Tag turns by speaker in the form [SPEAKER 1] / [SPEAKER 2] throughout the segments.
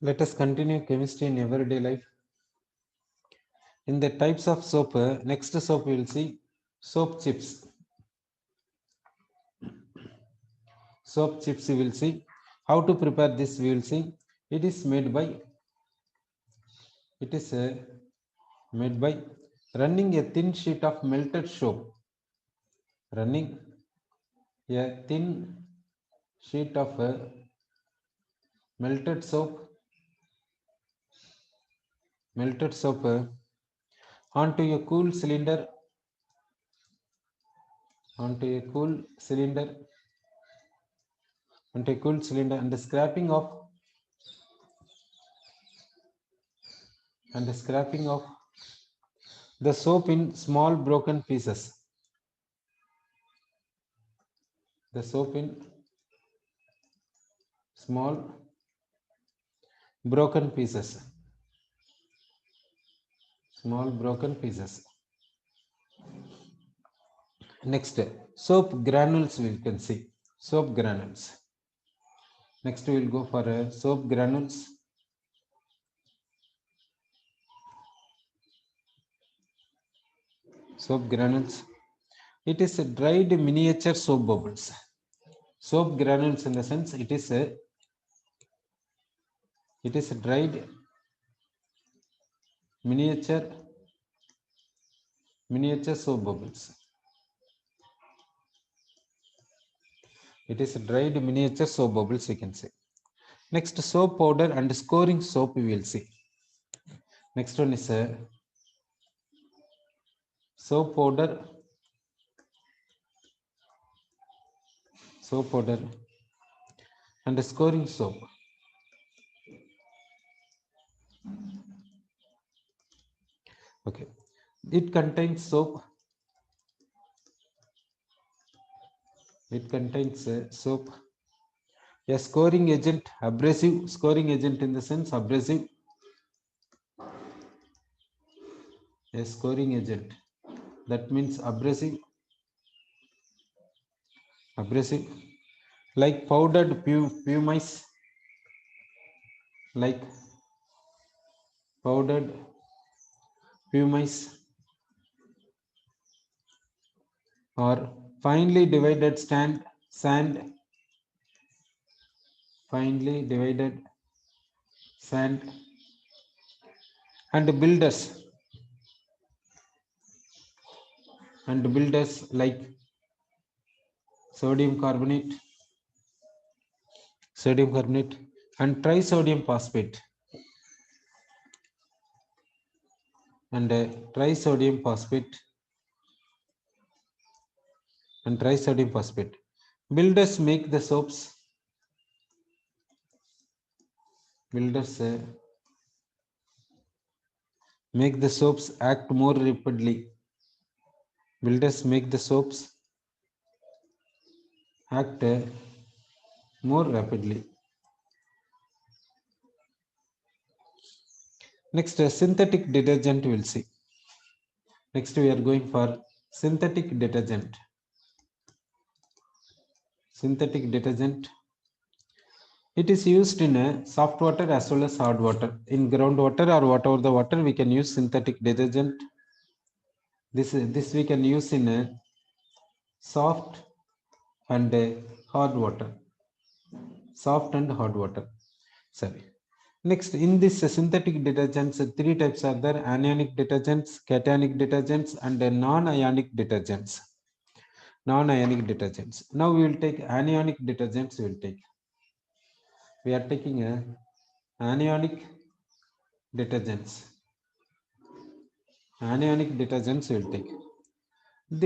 [SPEAKER 1] Let us continue chemistry in everyday life. In the types of soap, next soap we will see soap chips. Soap chips we will see. How to prepare this we will see. It is made by running a thin sheet of melted soap. Running a thin sheet of melted soap onto a cool cylinder onto a cool cylinder and the scraping of the soap in small broken pieces. The soap in small broken pieces. Next, soap granules we can see. Soap granules. Next, we will go for soap granules. Soap granules. It is a dried miniature soap bubbles. Soap granules in the sense it is a dried miniature soap bubbles. It is a dried miniature soap bubbles, you can say. Next, soap powder and scoring soap we will see. Next one is soap powder and scoring soap. Okay, it contains soap. Soap. A scoring agent, abrasive. Scoring agent in the sense abrasive. A scoring agent. That means abrasive. Like powdered pumice. Like powdered pumice or finely divided sand, and builders like sodium carbonate and trisodium phosphate and trisodium phosphate. Builders make the soaps. Make the soaps act more rapidly. Builders make the soaps act more rapidly. Next, synthetic detergent we'll see. Next, we are going for synthetic detergent. It is used in soft water as well as hard water. In groundwater or whatever the water, we can use synthetic detergent. This we can use in soft and hard water. Sorry. Next, in this synthetic detergents, three types are there: anionic detergents, cationic detergents, and non-ionic detergents. Now we will take anionic detergents. We are taking anionic detergents. We will take.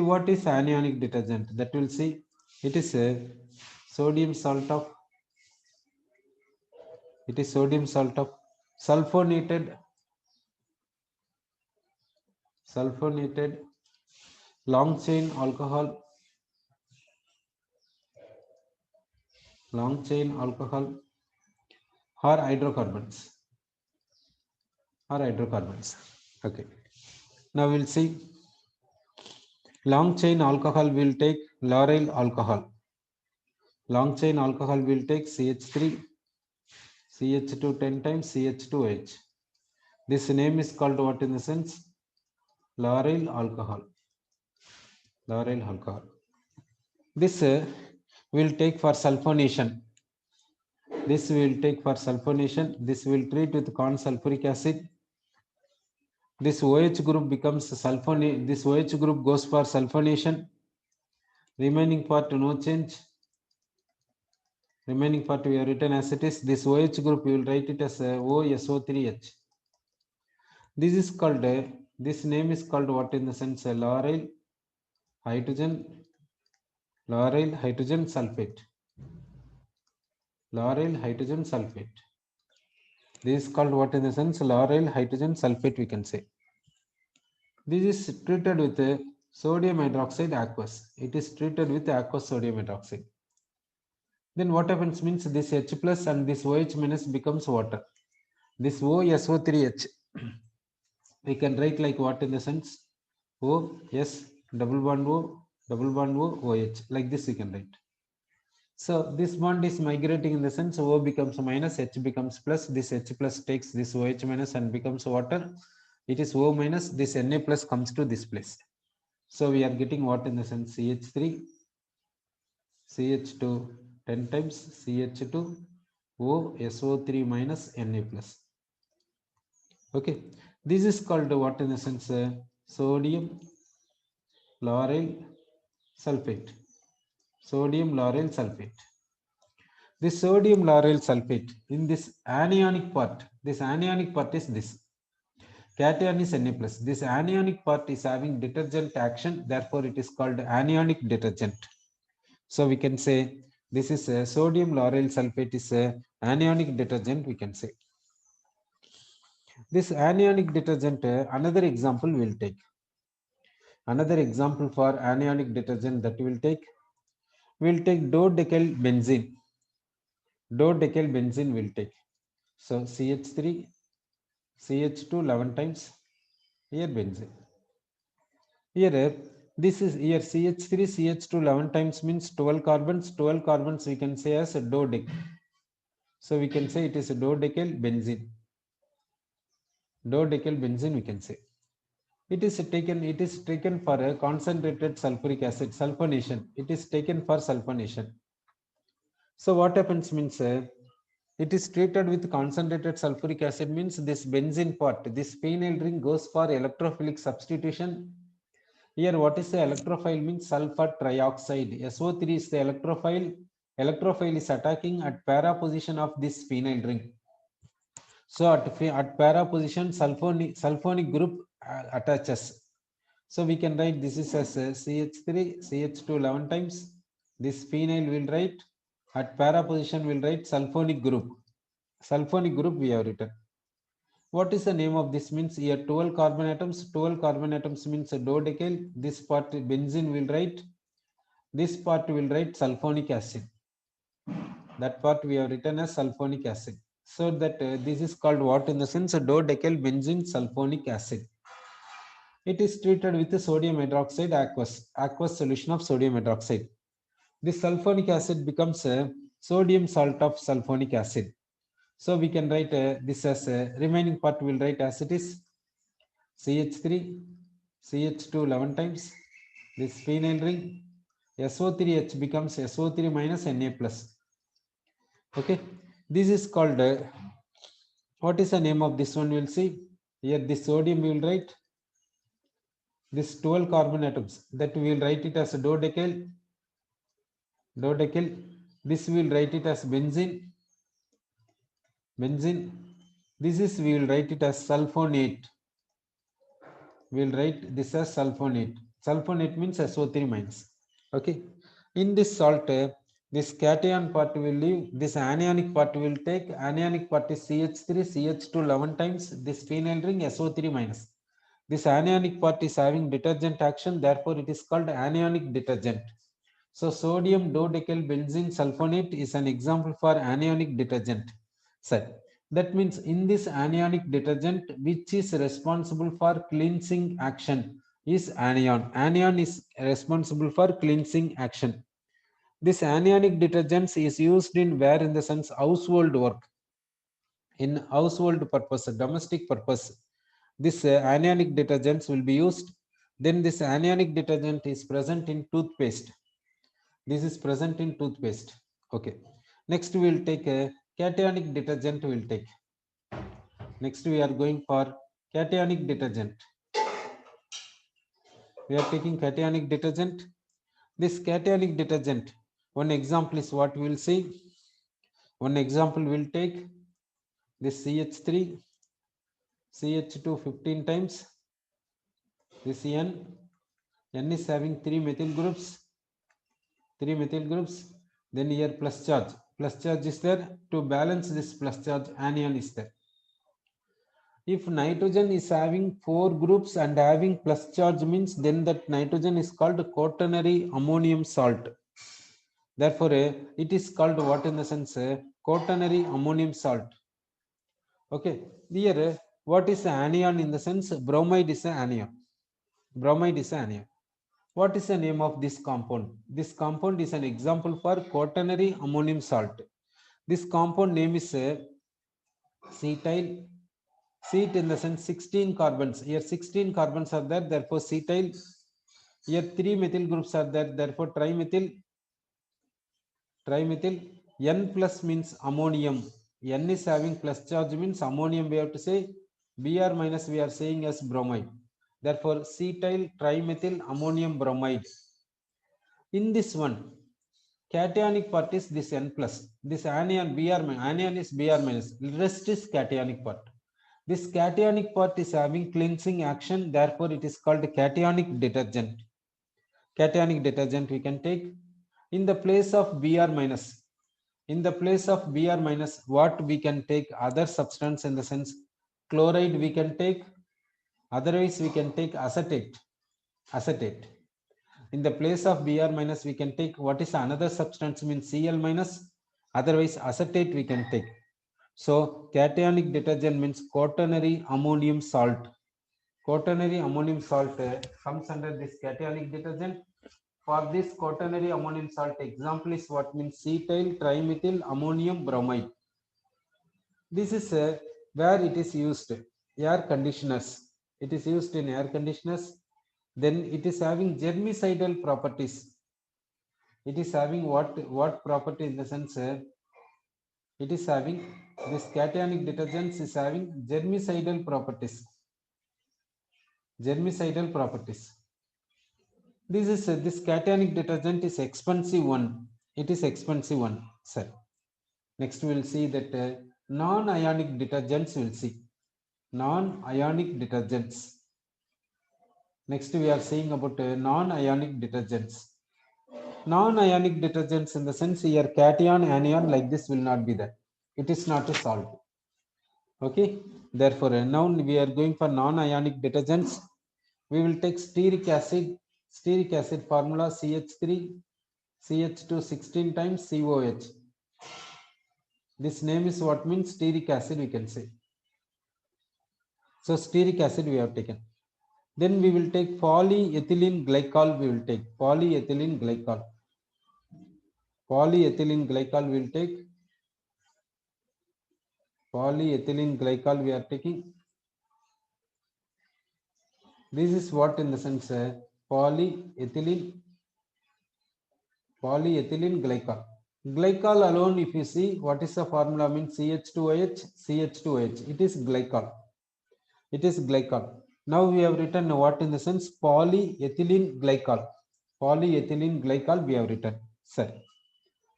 [SPEAKER 1] What is anionic detergent? That will see. It is a sodium salt of sulfonated long chain alcohol or hydrocarbons. Okay. Now we'll see. Long chain alcohol will take lauryl alcohol. Long chain alcohol will take CH3 CH2 10 times CH2H. This name is called what in the sense? Lauryl alcohol. Lauryl alcohol. This will take for sulfonation. This will take for sulfonation. This will treat with corn sulfuric acid. This OH group becomes sulfonate. This OH group goes for sulfonation. Remaining part no change. Remaining part we have written as it is. This OH group we will write it as OSO3H. This is called this name is called what in the sense lauryl hydrogen sulfate. Lauryl hydrogen sulfate. This is called what in the sense lauryl hydrogen sulfate we can say. This is treated with sodium hydroxide aqueous. It is treated with aqueous sodium hydroxide. Then what happens means this H plus and this OH minus becomes water. This OSO3H we can write like what in the sense OS double bond O OH, like this we can write. So this bond is migrating in the sense O becomes minus, H becomes plus. This H plus takes this OH minus and becomes water. It is O minus, this Na plus comes to this place. So we are getting what in the sense CH3, CH2 10 times CH2 OSO3 minus Na plus. Okay, this is called what in the sense sodium lauryl sulfate. Sodium lauryl sulfate. This sodium lauryl sulfate in this anionic part is this. Cation is Na plus. This anionic part is having detergent action, therefore it is called anionic detergent. So we can say this is a sodium lauryl sulfate is a anionic detergent we can say. This anionic detergent, another example we'll take. Another example for anionic detergent that we'll take dodecyl benzene. Dodecyl benzene we'll take. So CH3, CH2 11 times, here benzene. Here, this is here CH3, CH2 11 times means 12 carbons. 12 carbons we can say as a dodecyl. So we can say it is a dodecyl benzene. Dodecyl benzene we can say. It is taken for a concentrated sulfuric acid, sulfonation. It is taken for sulfonation. So what happens means it is treated with concentrated sulfuric acid means this benzene part, this phenyl ring goes for electrophilic substitution. Here what is the electrophile means sulfur trioxide. SO3 is the electrophile. Electrophile is attacking at para position of this phenyl ring. So at para position sulfonic group attaches. So we can write this is as CH3, CH2 11 times. This phenyl will write at para position will write sulfonic group. Sulfonic group we have written. What is the name of this means here 12 carbon atoms. 12 carbon atoms means dodecyl. This part benzene will write. This part will write sulfonic acid. That part we have written as sulfonic acid. So that this is called what in the sense dodecyl benzene sulfonic acid. It is treated with the sodium hydroxide aqueous solution of sodium hydroxide. This sulfonic acid becomes a sodium salt of sulfonic acid. So we can write this as a remaining part will write as it is CH3, CH2 11 times. This phenyl ring SO3H becomes SO3 minus Na plus. Okay, this is called what is the name of this one? We'll see here. This sodium we will write this 12 carbon atoms that we will write it as a dodecyl. This we will write it as benzene. This is we will write it as sulfonate. We will write this as sulfonate. Sulfonate means SO3 minus. Okay, in this salt this cation part will leave, this anionic part will take. Anionic part is CH3, CH2 11 times, this phenyl ring SO3 minus. This anionic part is having detergent action, therefore it is called anionic detergent. So sodium dodecyl benzene sulfonate is an example for anionic detergent. So that means in this anionic detergent, which is responsible for cleansing action is anion. Anion is responsible for cleansing action. This anionic detergents is used in where in the sense household work. in household purpose, domestic purpose, this anionic detergents will be used. Then this anionic detergent is present in toothpaste. This is present in toothpaste. Okay, next we will take a cationic detergent. We will take next we are going for cationic detergent. We are taking cationic detergent. This cationic detergent, one example is what we will see. One example we will take this CH3 CH2 15 times. This N is having 3 methyl groups. 3 methyl groups. Then here plus charge. Plus charge is there. To balance this plus charge, anion is there. If nitrogen is having 4 groups and having plus charge means, then that nitrogen is called quaternary ammonium salt. Therefore, it is called what in the sense? Quaternary ammonium salt. Okay. Here, what is anion in the sense? Bromide is an anion. Bromide is an anion. What is the name of this compound? This compound is an example for quaternary ammonium salt. This compound name is cetyl. Cet in the sense 16 carbons. Here 16 carbons are there, therefore cetyl. Here 3 methyl groups are there, therefore trimethyl. Trimethyl. N plus means ammonium. N is having plus charge means ammonium we have to say. Br minus we are saying as bromide. Therefore cetyl trimethyl ammonium bromide. In this one, cationic part is this N plus. This anion Br minus, anion is Br minus. Rest is cationic part. This cationic part is having cleansing action, therefore it is called cationic detergent. Cationic detergent we can take. In the place of Br minus, in the place of Br minus, what we can take? Other substance in the sense chloride we can take, otherwise we can take acetate. Acetate. In the place of Br minus, we can take what is another substance means Cl minus, otherwise acetate we can take. So cationic detergent means quaternary ammonium salt. Quaternary ammonium salt comes under this cationic detergent. For this quaternary ammonium salt, example is what means cetyl trimethyl ammonium bromide. This is where it is used. Air conditioners. It is used in air conditioners. Then it is having germicidal properties. It is having what property in the sense? It is having this cationic detergents is having germicidal properties. Germicidal properties. This cationic detergent is expensive one. It is expensive one, sir. Next we will see that non-ionic detergents. We will see non-ionic detergents. Next we are seeing about non-ionic detergents. Non-ionic detergents in the sense here cation anion like this will not be there. It is not a salt. Okay, therefore now we are going for non-ionic detergents. We will take stearic acid. Stearic acid formula CH3 CH2 16 times COH. This name is what means stearic acid we can say. So stearic acid we have taken. Then we will take polyethylene glycol. We will take polyethylene glycol. Polyethylene glycol we will take. Polyethylene glycol we are taking. This is what in the sense polyethylene glycol. Glycol alone, if you see what is the formula means CH2OH, CH2OH. It is glycol. It is glycol. Now we have written what in the sense polyethylene glycol. Polyethylene glycol we have written, sir.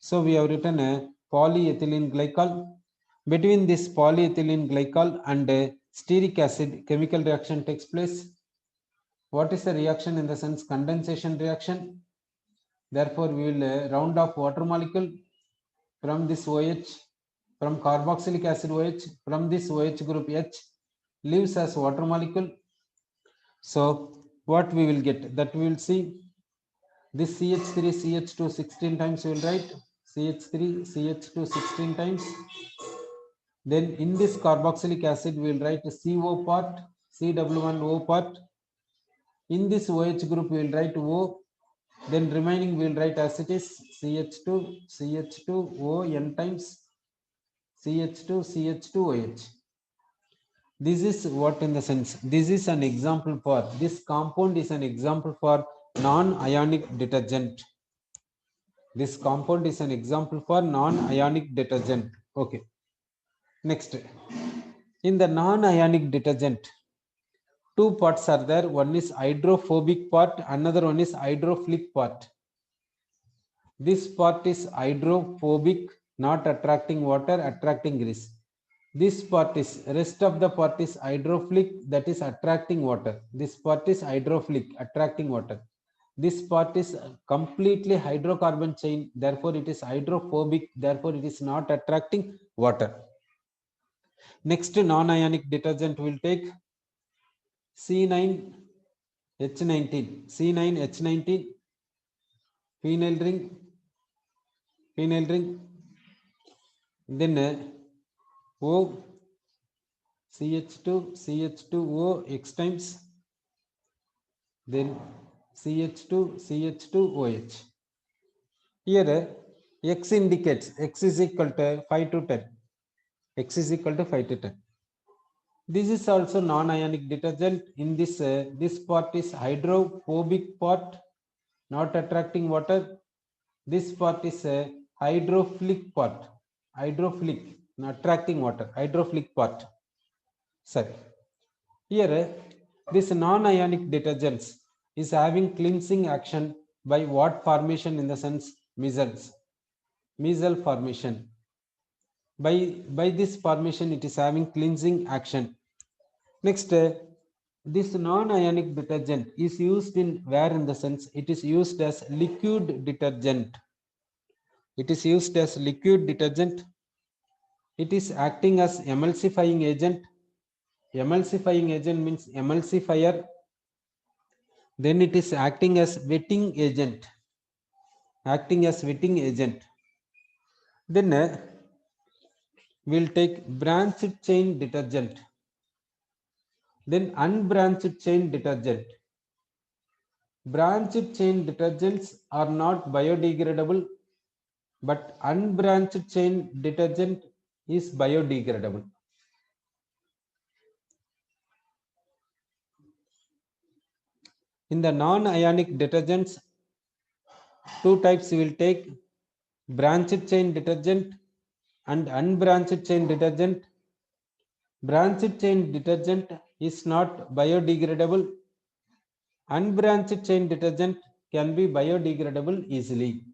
[SPEAKER 1] So we have written a polyethylene glycol. Between this polyethylene glycol and stearic acid, chemical reaction takes place. What is the reaction in the sense condensation reaction? Therefore, we will round off water molecule from this OH, from carboxylic acid OH, from this OH group H leaves as water molecule. So what we will get? That we will see this CH3 CH2 16 times we will write CH3 CH2 16 times. Then in this carboxylic acid we will write CO part, CW1O part. In this OH group we will write O. Then remaining we will write as it is CH2 CH2 O n times. CH2, CH2OH. This is what in the sense, this is an example for, this compound is an example for non-ionic detergent. This compound is an example for non-ionic detergent. Okay. Next, in the non-ionic detergent, two parts are there. One is hydrophobic part, another one is hydrophilic part. This part is hydrophobic, not attracting water, attracting grease. This part is, rest of the part is hydrophilic, that is attracting water. This part is hydrophilic, attracting water. This part is completely hydrocarbon chain, therefore it is hydrophobic, therefore it is not attracting water. Next non-ionic detergent will take C9H19, C9H19, phenyl ring, then O, CH2, CH2O X times, then CH2, CH2OH. Here X indicates X is equal to 5 to 10. X is equal to 5 to 10. This is also non-ionic detergent. In this, this part is hydrophobic part, not attracting water. This part is a hydrophilic part, hydrophilic, attracting water, hydrophilic part. Sorry. Here, this non-ionic detergents is having cleansing action by what formation in the sense micelles, micelle formation. By this formation, it is having cleansing action. Next, this non-ionic detergent is used in where in the sense it is used as liquid detergent. It is used as liquid detergent. It is acting as emulsifying agent. Emulsifying agent means emulsifier. Then it is acting as wetting agent. Acting as wetting agent. Then we'll take branched chain detergent. Then unbranched chain detergent. Branched chain detergents are not biodegradable, but unbranched chain detergent is biodegradable. In the non-ionic detergents, two types we will take: branched chain detergent and unbranched chain detergent. Branched chain detergent is not biodegradable. Unbranched chain detergent can be biodegradable easily.